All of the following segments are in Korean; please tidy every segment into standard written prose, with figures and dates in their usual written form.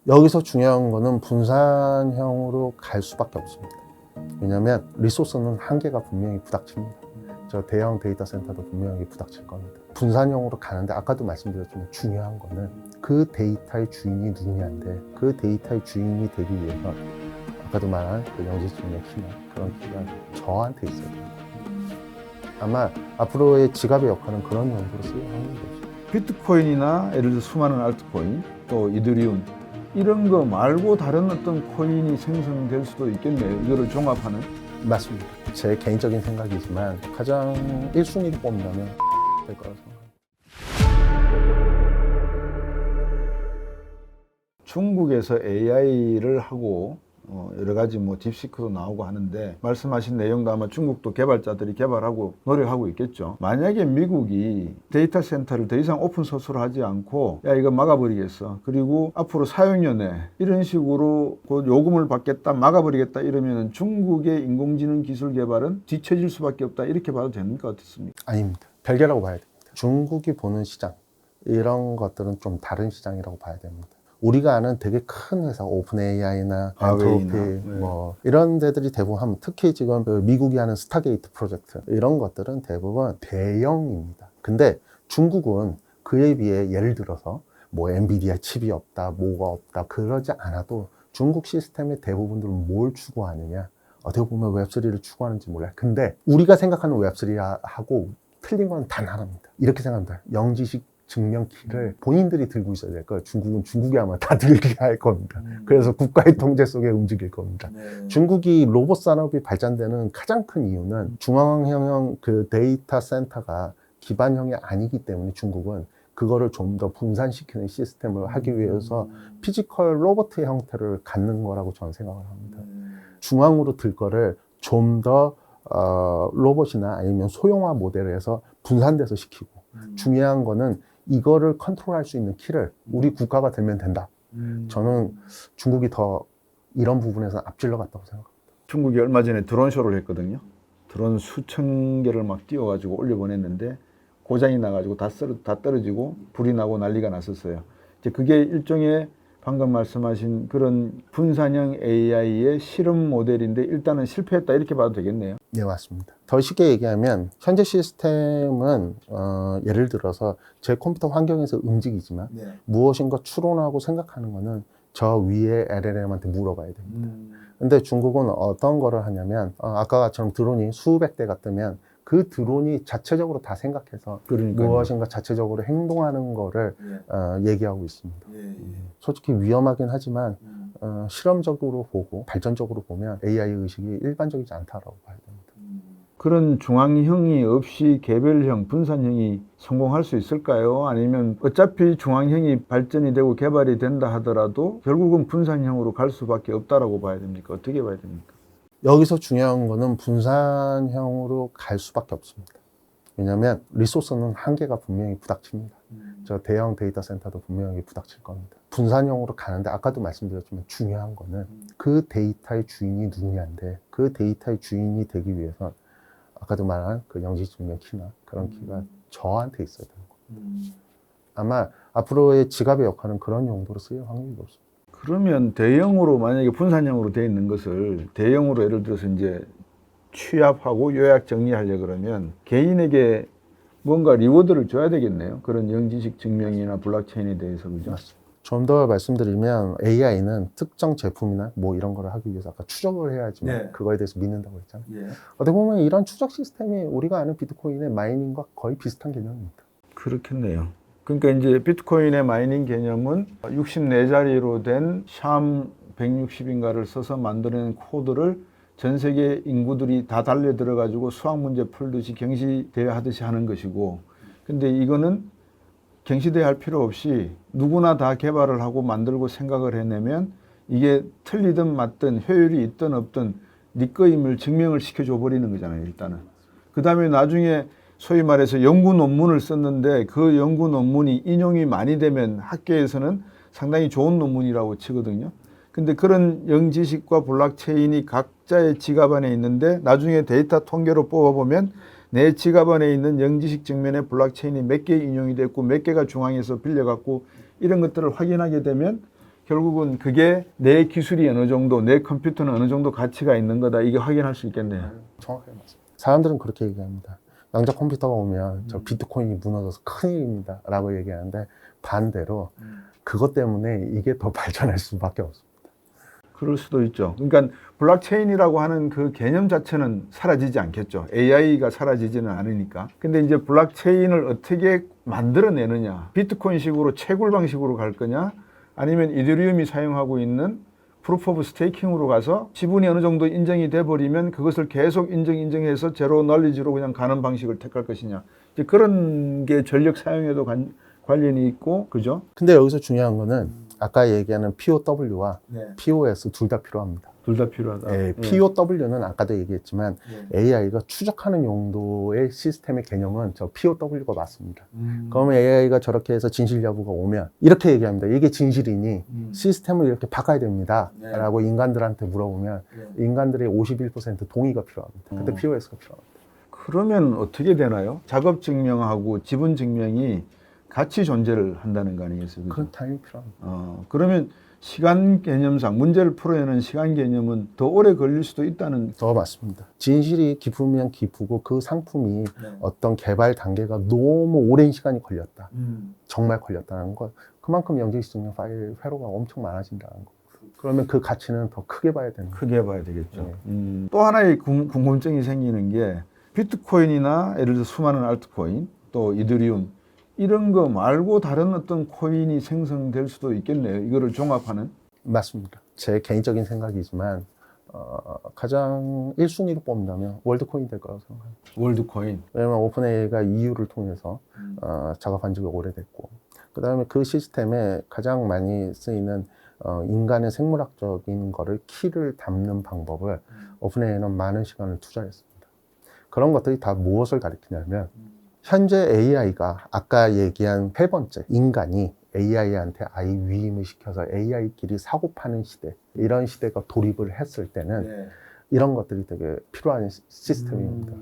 여기서 중요한 거는 분산형으로 갈 수밖에 없습니다. 왜냐하면 리소스는 한계가 분명히 부닥칩니다. 저 대형 데이터 센터도 분명히 부닥칠 겁니다. 분산형으로 가는데 아까도 말씀드렸지만 중요한 거는 그 데이터의 주인이 누구냐인데, 그 데이터의 주인이 되기 위해서 아까도 말한 그 영지증의 키나 그런 키가 저한테 있어야 됩니다. 아마 앞으로의 지갑의 역할은 그런 용도로 쓰일 확률이 높습니다. 비트코인이나 예를 들어 수많은 알트코인, 또 이더리움 이런 거 말고 다른 어떤 코인이 생성될 수도 있겠네요. 이거를 종합하는. 맞습니다. 제 개인적인 생각이지만 가장 1순위로 뽑는다면 될 거라고 생각합니다. 중국에서 AI를 하고 여러 가지 뭐 딥시크도 나오고 하는데, 말씀하신 내용도 아마 중국도 개발자들이 개발하고 노력하고 있겠죠. 만약에 미국이 데이터 센터를 더 이상 오픈소스로 하지 않고 야 이거 막아버리겠어, 그리고 앞으로 사용료내 이런 식으로 그 요금을 받겠다, 막아버리겠다 이러면 중국의 인공지능 기술 개발은 뒤처질 수밖에 없다, 이렇게 봐도 됩니까? 어떻습니까? 아닙니다. 별개라고 봐야 됩니다. 중국이 보는 시장, 이런 것들은 좀 다른 시장이라고 봐야 됩니다. 우리가 아는 되게 큰 회사, 오픈 AI나 엔트로피, 뭐 이런 데들이 대부분 하면, 특히 지금 그 미국이 하는 스타게이트 프로젝트, 이런 것들은 대부분 대형입니다. 근데 중국은 그에 비해 예를 들어서 뭐 엔비디아 칩이 없다, 뭐가 없다, 그러지 않아도 중국 시스템의 대부분들은 뭘 추구하느냐, 어떻게 보면 웹3를 추구하는지 몰라요. 근데 우리가 생각하는 웹3하고 틀린 건 단 하나입니다. 이렇게 생각합니다. 영지식 증명키를 본인들이 들고 있어야 될 거예요. 중국은 중국이 아마 다 들게 할 겁니다. 그래서 국가의 통제 속에 움직일 겁니다. 중국이 로봇 산업이 발전되는 가장 큰 이유는 중앙형 그 데이터 센터가 기반형이 아니기 때문에, 중국은 그거를 좀 더 분산시키는 시스템을 하기 위해서 피지컬 로봇의 형태를 갖는 거라고 저는 생각을 합니다. 중앙으로 들 거를 좀 더 로봇이나 아니면 소형화 모델에서 분산돼서 시키고, 중요한 거는 이거를 컨트롤할 수 있는 키를 우리 국가가 들면 된다. 저는 중국이 더 이런 부분에서 앞질러 갔다고 생각합니다. 중국이 얼마 전에 드론 쇼를 했거든요. 드론 수천 개를 막 띄워가지고 올려보냈는데 고장이 나가지고 다 떨어지고 불이 나고 난리가 났었어요. 이제 그게 일종의 방금 말씀하신 그런 분산형 AI의 실험 모델인데, 일단은 실패했다 이렇게 봐도 되겠네요. 네, 맞습니다. 더 쉽게 얘기하면 현재 시스템은 예를 들어서 제 컴퓨터 환경에서 움직이지만 무엇인가 추론하고 생각하는 거는 저 위에 LLM한테 물어봐야 됩니다. 근데 중국은 어떤 거를 하냐면 아까처럼 드론이 수백 대가 뜨면 그 드론이 자체적으로 다 생각해서 무엇인가 자체적으로 행동하는 거를 얘기하고 있습니다. 솔직히 위험하긴 하지만 실험적으로 보고 발전적으로 보면 AI 의식이 일반적이지 않다라고 봐야 됩니다. 그런 중앙형이 없이 개별형, 분산형이 성공할 수 있을까요? 아니면 어차피 중앙형이 발전이 되고 개발이 된다 하더라도 결국은 분산형으로 갈 수밖에 없다라고 봐야 됩니까? 어떻게 봐야 됩니까? 여기서 중요한 거는 분산형으로 갈 수밖에 없습니다. 왜냐하면 리소스는 한계가 분명히 부닥칩니다. 저 대형 데이터 센터도 분명히 부닥칠 겁니다. 분산형으로 가는데 아까도 말씀드렸지만 중요한 거는 그 데이터의 주인이 누구냐인데, 그 데이터의 주인이 되기 위해서 아까도 말한 그 영지증명 키나 그런 키가 저한테 있어야 되는 겁니다. 아마 앞으로의 지갑의 역할은 그런 용도로 쓰일 확률이 높습니다. 그러면 대형으로, 만약에 분산형으로 되어 있는 것을 대형으로 예를 들어서 이제 취합하고 요약 정리하려 그러면 개인에게 뭔가 리워드를 줘야 되겠네요. 그런 영지식 증명이나 블록체인에 대해서, 그죠? 맞습니다. 좀 더 말씀드리면 AI는 특정 제품이나 뭐 이런 거를 하기 위해서 아까 추적을 해야지만 그거에 대해서 믿는다고 했잖아요. 어떻게 보면 이런 추적 시스템이 우리가 아는 비트코인의 마이닝과 거의 비슷한 개념입니다. 그렇겠네요. 그러니까 이제 비트코인의 마이닝 개념은 64자리로 된 샴 160인가를 써서 만드는 코드를 전 세계 인구들이 다 달려 들어가지고 수학 문제 풀듯이 경시대회 하듯이 하는 것이고, 근데 이거는 경시대회 할 필요 없이 누구나 다 개발을 하고 만들고 생각을 해내면 이게 틀리든 맞든 효율이 있든 없든 네 거임을 증명을 시켜줘 버리는 거잖아요, 일단은. 그 다음에 나중에 소위 말해서 연구 논문을 썼는데 그 연구 논문이 인용이 많이 되면 학계에서는 상당히 좋은 논문이라고 치거든요. 근데 그런 영지식과 블록체인이 각자의 지갑 안에 있는데 나중에 데이터 통계로 뽑아보면 내 지갑 안에 있는 영지식 증명의 블록체인이 몇 개 인용이 됐고 몇 개가 중앙에서 빌려갖고 이런 것들을 확인하게 되면 결국은 그게 내 기술이 어느 정도, 내 컴퓨터는 어느 정도 가치가 있는 거다. 이게 확인할 수 있겠네요. 정확하게 맞습니다. 사람들은 그렇게 얘기합니다. 양자 컴퓨터가 오면 저 비트코인이 무너져서 큰일입니다 라고 얘기하는데, 반대로 그것 때문에 이게 더 발전할 수밖에 없습니다. 그럴 수도 있죠. 그러니까 블록체인이라고 하는 그 개념 자체는 사라지지 않겠죠. AI가 사라지지는 않으니까. 근데 이제 블록체인을 어떻게 만들어내느냐, 비트코인식으로 채굴 방식으로 갈 거냐, 아니면 이더리움이 사용하고 있는 프루프 오브 스테이킹으로 가서 지분이 어느 정도 인정이 돼버리면 그것을 계속 인정해서 제로 널리지로 그냥 가는 방식을 택할 것이냐, 이제 그런 게 전력 사용에도 관련이 있고, 그죠? 근데 여기서 중요한 거는 아까 얘기하는 POW와 POS 둘 다 필요합니다. 둘 다 필요하다. POW는 아까도 얘기했지만 AI가 추적하는 용도의 시스템의 개념은 저 POW가 맞습니다. 그러면 AI가 저렇게 해서 진실 여부가 오면 이렇게 얘기합니다. 이게 진실이니 시스템을 이렇게 바꿔야 됩니다 라고 인간들한테 물어보면 인간들의 51% 동의가 필요합니다. 그때 POS가 필요합니다. 그러면 어떻게 되나요? 작업 증명하고 지분 증명이 같이 존재를 한다는 거 아니겠어요? 그건 당연히 필요합니다. 그러면 시간 개념상 문제를 풀어내는 시간 개념은 더 오래 걸릴 수도 있다는. 더 맞습니다. 진실이 깊으면 깊고 그 상품이 어떤 개발 단계가 너무 오랜 시간이 걸렸다. 정말 걸렸다는 건 그만큼 영지식 증명 파일 회로가 엄청 많아진다는 거. 그러면 그 가치는 더 크게 봐야 되는 거예요. 크게 봐야 되겠죠. 또 하나의 궁금증이 생기는 게 비트코인이나 예를 들어 수많은 알트코인, 또 이더리움 이런 거 말고 다른 어떤 코인이 생성될 수도 있겠네요. 이거를 종합하는. 맞습니다. 제 개인적인 생각이지만 가장 1순위로 뽑는다면 월드코인 될 거라고 생각합니다. 월드코인. 왜냐하면 오픈AI가 EU를 통해서 작업한 지가 오래됐고, 그 다음에 그 시스템에 가장 많이 쓰이는 인간의 생물학적인 거를 키를 담는 방법을 오픈AI는 많은 시간을 투자했습니다. 그런 것들이 다 무엇을 가리키냐면 현재 AI가 아까 얘기한 세 번째, 인간이 AI한테 아예 위임을 시켜서 AI끼리 사고 파는 시대, 이런 시대가 돌입을 했을 때는 이런 것들이 되게 필요한 시스템입니다.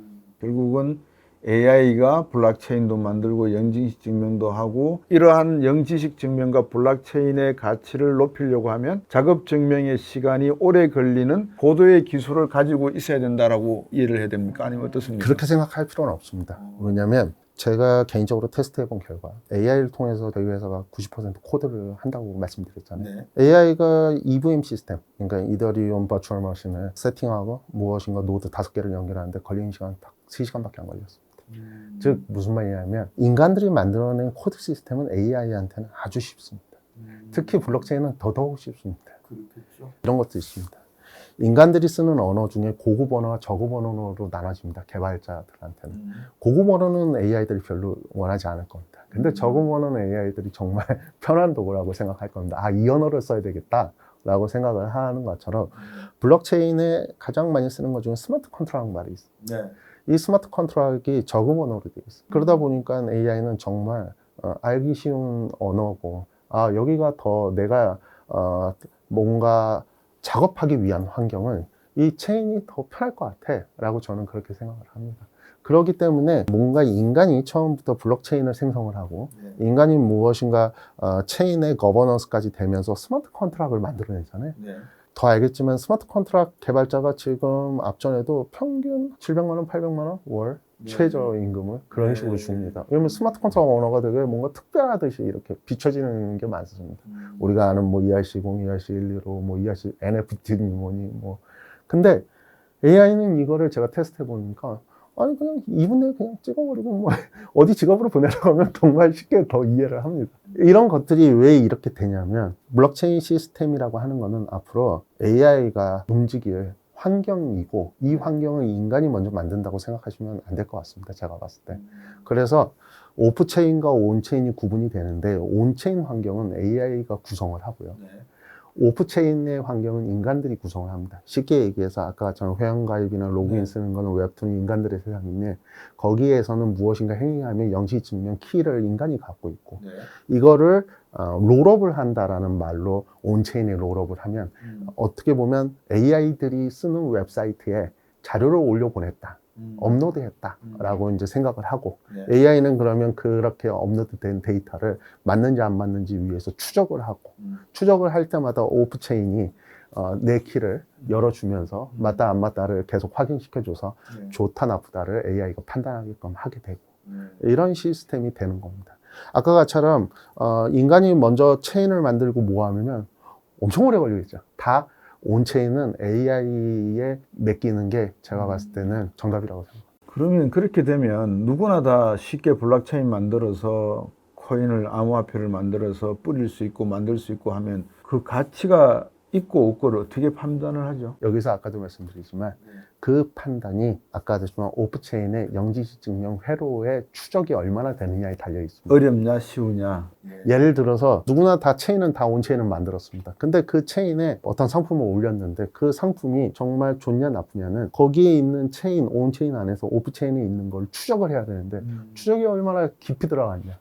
결국은 AI가 블록체인도 만들고 영지식 증명도 하고, 이러한 영지식 증명과 블록체인의 가치를 높이려고 하면 작업 증명의 시간이 오래 걸리는 고도의 기술을 가지고 있어야 된다라고 이해를 해야 됩니까? 아니면 어떻습니까? 그렇게 생각할 필요는 없습니다. 왜냐하면 제가 개인적으로 테스트해본 결과 AI를 통해서 저희 회사가 90% 코드를 한다고 말씀드렸잖아요. AI가 EVM 시스템, 그러니까 이더리움 버추얼 머신을 세팅하고 무엇인가 노드 5개를 연결하는데 걸리는 시간은 딱 3시간밖에 안 걸렸습니다. 즉 무슨 말이냐면 인간들이 만들어낸 코드 시스템은 AI한테는 아주 쉽습니다. 특히 블록체인은 더더욱 쉽습니다. 그렇겠죠. 이런 것도 있습니다. 인간들이 쓰는 언어 중에 고급 언어와 저급 언어로 나눠집니다. 개발자들한테는. 고급 언어는 AI들이 별로 원하지 않을 겁니다. 근데 저급 언어는 AI들이 정말 편한 도구라고 생각할 겁니다. 아, 이 언어를 써야 되겠다 라고 생각을 하는 것처럼 블록체인에 가장 많이 쓰는 것 중에 스마트 컨트롤이라는 말이 있어요. 이 스마트 컨트롤이 저급 언어로 되어 있어요. 그러다 보니까 AI는 정말 알기 쉬운 언어고, 아, 여기가 더 내가 뭔가 작업하기 위한 환경은 이 체인이 더 편할 것 같아 라고 저는 그렇게 생각을 합니다. 그렇기 때문에 뭔가 인간이 처음부터 블록체인을 생성을 하고 인간이 무엇인가 체인의 거버넌스까지 되면서 스마트 컨트랙을 만들어내잖아요. 더 알겠지만 스마트 컨트랙 개발자가 지금 앞전에도 평균 700만 원, 800만 원 월 최저임금을 그런 식으로 줍니다. 왜냐면 스마트 컨트롤 언어가 되게 뭔가 특별하듯이 이렇게 비춰지는 게 많습니다. 우리가 아는 뭐 ERC0, ERC115, 뭐 ERC, NFT니 뭐니 뭐. 근데 AI는 이거를 제가 테스트해 보니까 아니 그냥 2분 내에 그냥 찍어버리고 뭐 어디 직업으로 보내라고 하면 정말 쉽게 더 이해를 합니다. 이런 것들이 왜 이렇게 되냐면 블록체인 시스템이라고 하는 거는 앞으로 AI가 움직일 환경이고 이 환경을 인간이 먼저 만든다고 생각하시면 안 될 것 같습니다. 제가 봤을 때. 그래서 오프체인과 온체인이 구분이 되는데 온체인 환경은 AI가 구성을 하고요. 오프체인의 환경은 인간들이 구성을 합니다. 쉽게 얘기해서 아까 저는 회원가입이나 로그인 쓰는 거는 웹툰이 인간들의 세상인데 거기에서는 무엇인가 행위하면 영시 증명 키를 인간이 갖고 있고 이거를 롤업을 한다라는 말로 온체인에 롤업을 하면 어떻게 보면 AI들이 쓰는 웹사이트에 자료를 올려보냈다 업로드했다라고 이제 생각을 하고 네. AI는 그러면 그렇게 업로드된 데이터를 맞는지 안 맞는지 위해서 추적을 하고 추적을 할 때마다 오프체인이 내 키를 열어주면서 맞다 안 맞다를 계속 확인시켜줘서 네. 좋다 나쁘다를 AI가 판단하게끔 하게 되고 네. 이런 시스템이 되는 겁니다. 아까처럼 인간이 먼저 체인을 만들고 모으면 엄청 오래 걸리겠죠. 다 온체인은 AI에 맡기는 게 제가 봤을 때는 정답이라고 생각합니다. 그러면 그렇게 되면 누구나 다 쉽게 블록체인 만들어서 코인을 암호화폐를 만들어서 뿌릴 수 있고 만들 수 있고 하면 그 가치가 있고 없고를 어떻게 판단을 하죠? 여기서 아까도 말씀드리지만 그 판단이 아까도 했지만 오프체인의 영지시 증명 회로의 추적이 얼마나 되느냐에 달려 있습니다. 어렵냐 쉬우냐? 예를 들어서 누구나 다 체인은 다 온체인을 만들었습니다. 근데 그 체인에 어떤 상품을 올렸는데 그 상품이 정말 좋냐 나쁘냐는 거기에 있는 체인, 온체인 안에서 오프체인에 있는 걸 추적을 해야 되는데 추적이 얼마나 깊이 들어갔냐.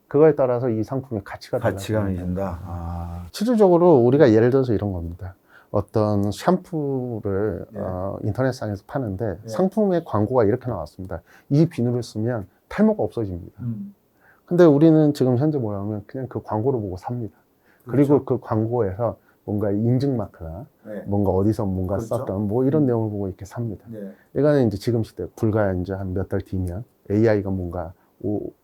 그거에 따라서 이 상품의 가치가 가치감이진다. 아. 실질적으로 우리가 예를 들어서 이런 겁니다. 어떤 샴푸를 인터넷상에서 파는데 상품의 광고가 이렇게 나왔습니다. 이 비누를 쓰면 탈모가 없어집니다. 근데 우리는 지금 현재 뭐냐면 그냥 그 광고를 보고 삽니다. 그리고 그 광고에서 뭔가 인증 마크나 뭔가 어디서 뭔가 썼던 뭐 이런 내용을 보고 이렇게 삽니다. 이거는 이제 지금 시대 불과 이제 한 몇 달 뒤면 AI가 뭔가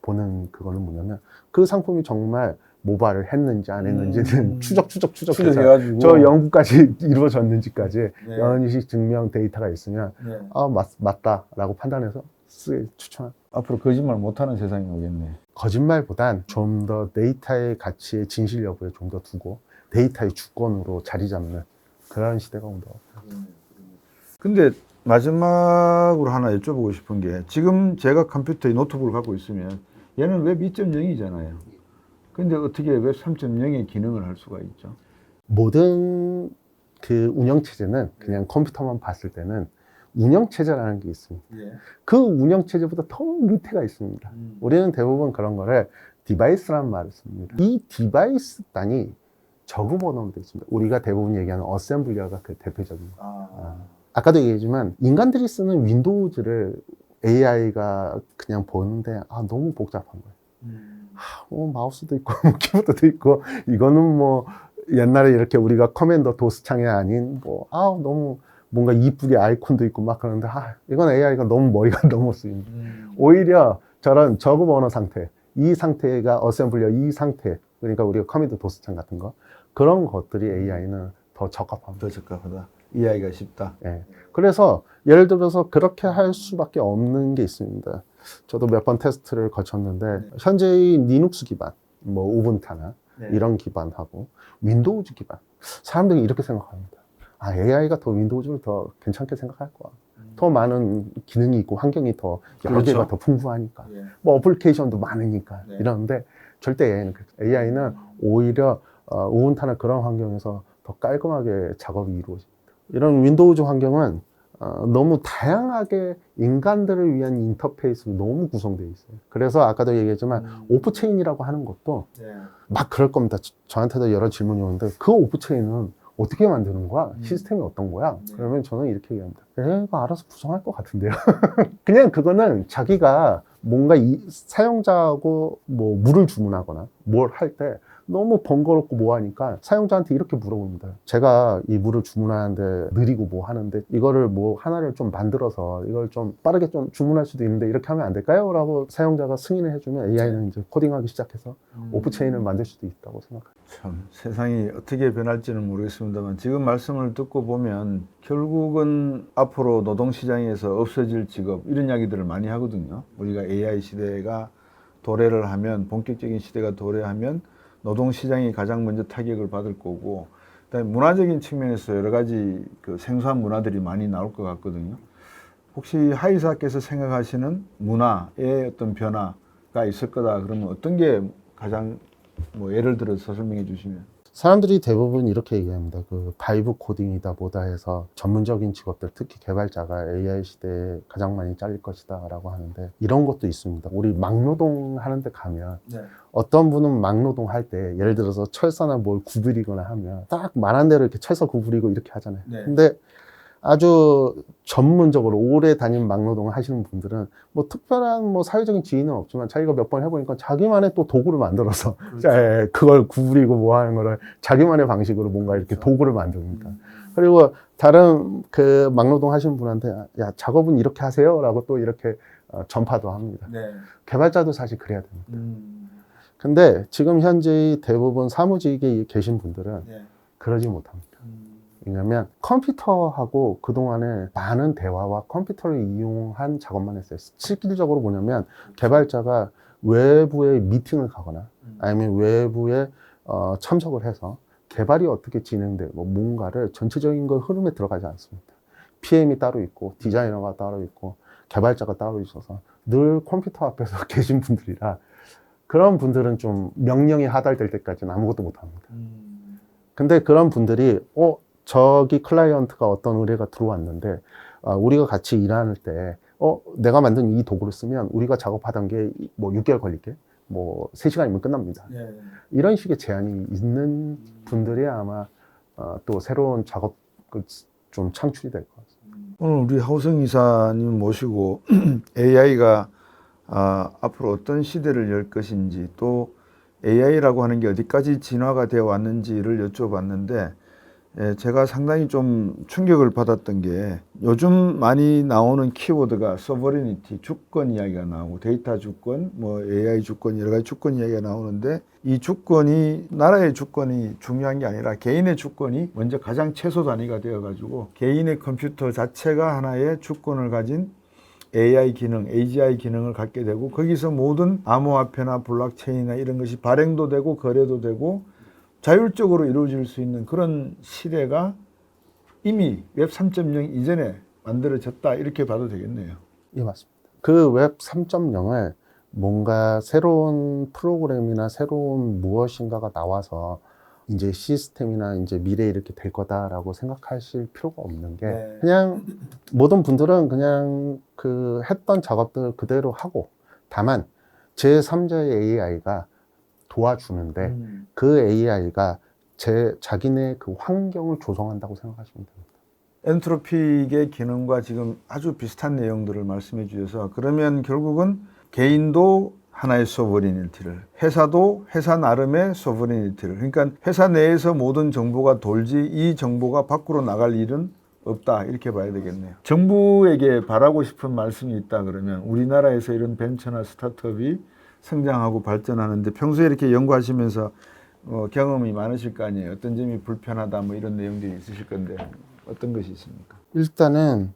보는 그거는 뭐냐면 그 상품이 정말 모발을 했는지 안 했는지는 추적해서 저 연구까지 이루어졌는지까지 영지식 증명 데이터가 있으면 맞다라고 판단해서 추천합니다. 앞으로 거짓말 못하는 세상이 오겠네. 거짓말보단 좀 더 데이터의 가치의 진실 여부에 좀 더 두고 데이터의 주권으로 자리 잡는 그런 시대가 온다. 근데 마지막으로 하나 여쭤보고 싶은 게 지금 제가 컴퓨터에 노트북을 갖고 있으면 얘는 웹 2.0이잖아요. 근데 어떻게 웹 3.0의 기능을 할 수가 있죠? 모든 그 운영체제는 그냥 컴퓨터만 봤을 때는 운영체제라는 게 있습니다. 그 운영체제보다 더 밑에가 있습니다. 우리는 대부분 그런 거를 디바이스라는 말을 씁니다. 이 디바이스 단위 저급 언어로 되어 있습니다. 우리가 대부분 얘기하는 어셈블리어가 그 대표적인 거예요. 아까도 얘기했지만 인간들이 쓰는 윈도우즈를 AI가 그냥 보는데 너무 복잡한 거예요. 마우스도 있고 키보드도 있고 이거는 뭐 옛날에 이렇게 우리가 커맨더 도스 창이 아닌 너무 뭔가 이쁘게 아이콘도 있고 막 그러는데 이건 AI가 너무 머리가 너무 쓰입니다. 오히려 저런 저급 언어 상태, 이 상태가 어셈블리어 이 상태, 그러니까 우리가 커맨더 도스 창 같은 거 그런 것들이 AI는 더 적합합니다. 더 적합하다. 이해하기가 쉽다. 네. 그래서 예를 들어서 그렇게 할 수밖에 없는 게 있습니다. 저도 몇 번 테스트를 거쳤는데 현재의 리눅스 기반, 뭐 우분투나 이런 기반하고 윈도우즈 기반 사람들이 이렇게 생각합니다. AI가 더 윈도우즈를 더 괜찮게 생각할 거야. 더 많은 기능이 있고 환경이 더 여러 개가 더 풍부하니까 뭐 어플리케이션도 많으니까 이러는데 절대 AI는 오히려 우분투나 그런 환경에서 더 깔끔하게 작업이 이루어집니다. 이런 윈도우즈 환경은 너무 다양하게 인간들을 위한 인터페이스로 너무 구성되어 있어요. 그래서 아까도 얘기했지만 오프체인이라고 하는 것도 막 그럴 겁니다. 저한테도 여러 질문이 오는데 그 오프체인은 어떻게 만드는 거야? 시스템이 어떤 거야? 그러면 저는 이렇게 얘기합니다. 얘가 알아서 구성할 것 같은데요. 그냥 그거는 자기가 뭔가 사용자하고 뭐 물을 주문하거나 뭘 할 때 너무 번거롭고 뭐 하니까 사용자한테 이렇게 물어봅니다. 제가 이 물을 주문하는데 느리고 뭐 하는데 이거를 뭐 하나를 좀 만들어서 이걸 좀 빠르게 좀 주문할 수도 있는데 이렇게 하면 안 될까요? 라고 사용자가 승인을 해주면 AI는 이제 코딩하기 시작해서 오프체인을 만들 수도 있다고 생각합니다. 참 세상이 어떻게 변할지는 모르겠습니다만 지금 말씀을 듣고 보면 결국은 앞으로 노동시장에서 없어질 직업 이런 이야기들을 많이 하거든요. 우리가 AI 시대가 도래를 하면 본격적인 시대가 도래하면 노동시장이 가장 먼저 타격을 받을 거고 그다음에 문화적인 측면에서 여러 가지 그 생소한 문화들이 많이 나올 것 같거든요. 혹시 하이사께서 생각하시는 문화의 어떤 변화가 있을 거다 그러면 어떤 게 가장 뭐 예를 들어서 설명해 주시면. 사람들이 대부분 이렇게 얘기합니다. 그 바이브 코딩이다 뭐다 해서 전문적인 직업들, 특히 개발자가 AI 시대에 가장 많이 잘릴 것이다 라고 하는데 이런 것도 있습니다. 우리 막노동 하는 데 가면 어떤 분은 막노동 할 때 예를 들어서 철사나 뭘 구부리거나 하면 딱 말한 대로 이렇게 철사 구부리고 이렇게 하잖아요. 근데 아주 전문적으로 오래 다닌 막노동을 하시는 분들은 뭐 특별한 뭐 사회적인 지위는 없지만 자기가 몇 번 해보니까 자기만의 또 도구를 만들어서 그렇죠. 그걸 구부리고 뭐 하는 거를 자기만의 방식으로 뭔가 이렇게 그렇죠. 도구를 만듭니다. 그리고 다른 그 막노동 하시는 분한테 야, 작업은 이렇게 하세요 라고 또 이렇게 전파도 합니다. 네. 개발자도 사실 그래야 됩니다. 근데 지금 현재 대부분 사무직에 계신 분들은 네. 그러지 못합니다. 왜냐면 컴퓨터하고 그동안에 많은 대화와 컴퓨터를 이용한 작업만 했어요. 실질적으로 뭐냐면 개발자가 외부에 미팅을 가거나 아니면 외부에 참석을 해서 개발이 어떻게 진행되고 뭔가를 전체적인 걸 흐름에 들어가지 않습니다. PM이 따로 있고 디자이너가 따로 있고 개발자가 따로 있어서 늘 컴퓨터 앞에서 계신 분들이라 그런 분들은 좀 명령이 하달될 때까지는 아무것도 못합니다. 근데 그런 분들이 저기 클라이언트가 어떤 의뢰가 들어왔는데 우리가 같이 일할 때 내가 만든 이 도구를 쓰면 우리가 작업하던 게 뭐 6개월 걸릴게 뭐 3시간이면 끝납니다. 네. 이런 식의 제한이 있는 분들이 아마 또 새로운 작업 좀 창출이 될 것 같습니다. 오늘 우리 하우성 이사님 모시고 AI가 앞으로 어떤 시대를 열 것인지 또 AI라고 하는 게 어디까지 진화가 되어 왔는지를 여쭤봤는데 제가 상당히 좀 충격을 받았던 게 요즘 많이 나오는 키워드가 sovereignty, 주권 이야기가 나오고 데이터 주권, 뭐 AI 주권, 여러 가지 주권 이야기가 나오는데 이 주권이 나라의 주권이 중요한 게 아니라 개인의 주권이 먼저 가장 최소 단위가 되어가지고 개인의 컴퓨터 자체가 하나의 주권을 가진 AI 기능, AGI 기능을 갖게 되고 거기서 모든 암호화폐나 블록체인이나 이런 것이 발행도 되고 거래도 되고 자율적으로 이루어질 수 있는 그런 시대가 이미 웹 3.0 이전에 만들어졌다 이렇게 봐도 되겠네요. 예, 맞습니다. 그 웹 3.0을 뭔가 새로운 프로그램이나 새로운 무엇인가가 나와서 이제 시스템이나 이제 미래에 이렇게 될 거다라고 생각하실 필요가 없는 게 네. 그냥 모든 분들은 그냥 그 했던 작업들 그대로 하고 다만 제3자의 AI가 도와주는데 그 AI가 자기네 그 환경을 조성한다고 생각하시면 됩니다. 엔트로픽의 기능과 지금 아주 비슷한 내용들을 말씀해 주셔서 그러면 결국은 개인도 하나의 소버리니티를, 회사도 회사 나름의 소버리니티를, 그러니까 회사 내에서 모든 정보가 돌지 이 정보가 밖으로 나갈 일은 없다 이렇게 봐야 되겠네요. 정부에게 바라고 싶은 말씀이 있다 그러면 우리나라에서 이런 벤처나 스타트업이 성장하고 발전하는데 평소에 이렇게 연구하시면서 경험이 많으실 거 아니에요. 어떤 점이 불편하다 뭐 이런 내용들이 있으실 건데 어떤 것이 있습니까? 일단은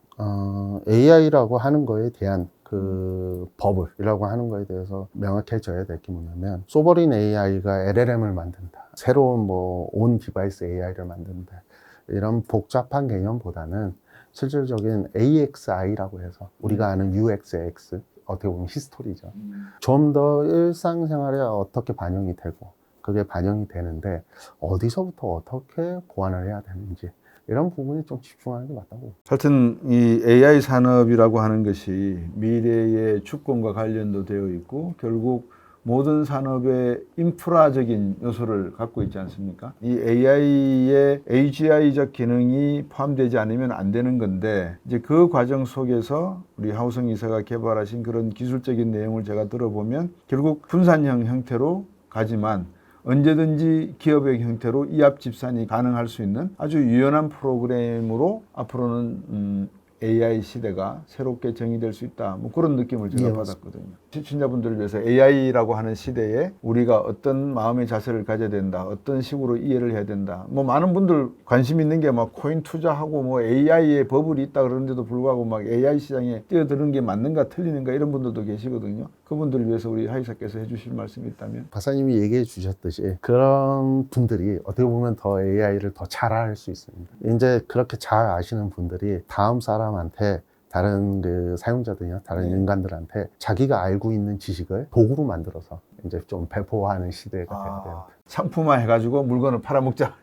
AI라고 하는 거에 대한 그 버블이라고 하는 거에 대해서 명확해져야 될 게 뭐냐면 소버린 AI가 LLM을 만든다. 새로운 뭐 온 디바이스 AI를 만든다. 이런 복잡한 개념보다는 실질적인 AXI라고 해서 우리가 아는 UXX 어떻게 보면 히스토리죠. 좀 더 일상생활에 어떻게 반영이 되고 그게 반영이 되는데 어디서부터 어떻게 보완을 해야 되는지 이런 부분에 좀 집중하는 게 맞다고. 하여튼 이 AI 산업이라고 하는 것이 미래의 주권과 관련도 되어 있고 결국 모든 산업의 인프라적인 요소를 갖고 있지 않습니까? 이 AI의 AGI적 기능이 포함되지 않으면 안 되는 건데 이제 그 과정 속에서 우리 하우성 이사가 개발하신 그런 기술적인 내용을 제가 들어보면 결국 분산형 형태로 가지만 언제든지 기업의 형태로 이합 집산이 가능할 수 있는 아주 유연한 프로그램으로 앞으로는 AI 시대가 새롭게 정의될 수 있다. 뭐 그런 느낌을 제가 받았거든요. 시청자분들을 위해서 AI라고 하는 시대에 우리가 어떤 마음의 자세를 가져야 된다. 어떤 식으로 이해를 해야 된다. 뭐 많은 분들 관심 있는 게 막 코인 투자하고 뭐 AI의 버블이 있다 그러는데도 불구하고 막 AI 시장에 뛰어드는 게 맞는가 틀리는가 이런 분들도 계시거든요. 그분들을 위해서 우리 하이사께서 해주실 말씀이 있다면? 박사님이 얘기해 주셨듯이 그런 분들이 어떻게 보면 더 AI를 더 잘 알 수 있습니다. 이제 그렇게 잘 아시는 분들이 다음 사람한테 다른 그 사용자들이나 다른 인간들한테 자기가 알고 있는 지식을 도구로 만들어서 이제 좀 배포하는 시대가 돼야 돼요. 상품화 해가지고 물건을 팔아먹자.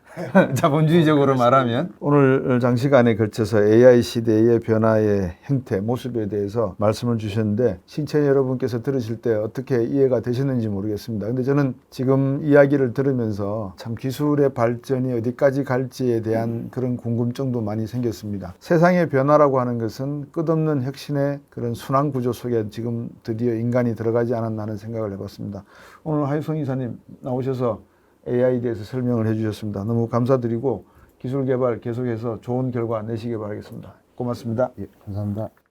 자본주의적으로 말하면 오늘 장시간에 걸쳐서 AI 시대의 변화의 형태, 모습에 대해서 말씀을 주셨는데 신체 여러분께서 들으실 때 어떻게 이해가 되셨는지 모르겠습니다. 근데 저는 지금 이야기를 들으면서 참 기술의 발전이 어디까지 갈지에 대한 그런 궁금증도 많이 생겼습니다. 세상의 변화라고 하는 것은 끝없는 혁신의 그런 순환 구조 속에 지금 드디어 인간이 들어가지 않았나 하는 생각을 해봤습니다. 오늘 하유성 이사님 나오셔서 AI에 대해서 설명을 해주셨습니다. 너무 감사드리고 기술 개발 계속해서 좋은 결과 내시길 바라겠습니다. 고맙습니다. 예, 감사합니다.